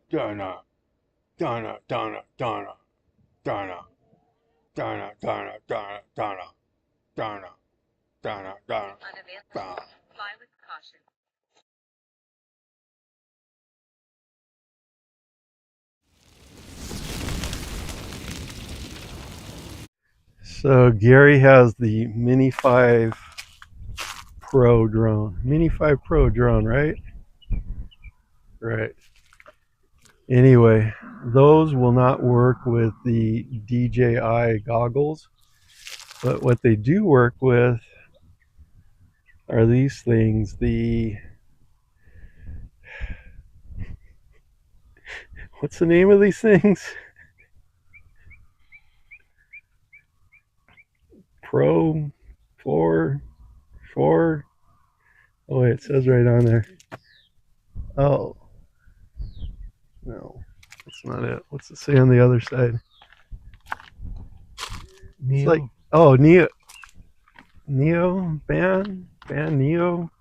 Donna, Donna, Donna, Donna, Donna, Donna, Donna, Donna, Donna, Donna, Donna, Donna, Donna. Fly with caution. So Gary has the Mini 5 Pro drone. Mini 5 Pro drone, right? Right. Anyway, those will not work with the DJI goggles, but what they do work with are these things. What's the name of these things? Pro 4. Oh wait, it says right on there. Oh no, that's not it. What's it say on the other side? Neo. It's like, oh, Neo band Neo.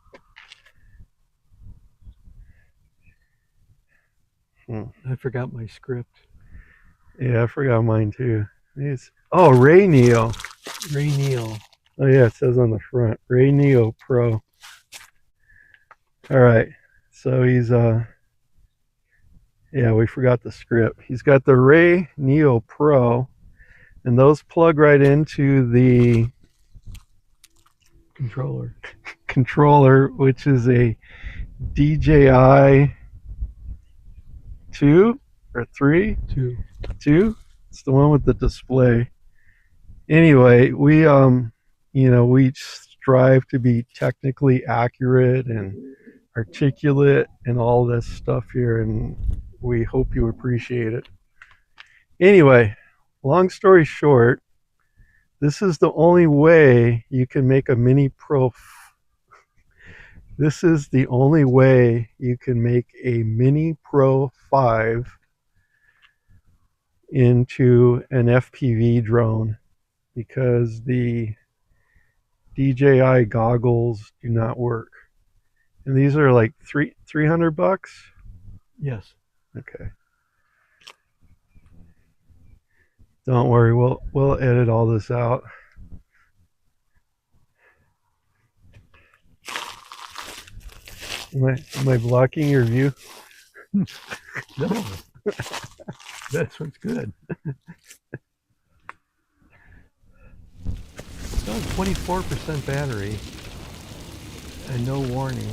I forgot my script. Yeah, I forgot mine too. Oh, RayNeo. RayNeo. Oh yeah, it says on the front, RayNeo Pro. All right, so he's yeah, we forgot the script. He's got the RayNeo Pro, and those plug right into the controller, which is a DJI 2 or 3? 2. It's the one with the display. Anyway, we we strive to be technically accurate and articulate and all this stuff here, and we hope you appreciate it. Anyway, long story short, this is the only way you can make a Mini Pro. This is the only way you can make a Mini Pro 5 into an FPV drone, because the DJI goggles do not work. And these are like $300. Yes. Okay. Don't worry, we'll edit all this out. Am I blocking your view? No. That's what's good. So 24% battery and no warning.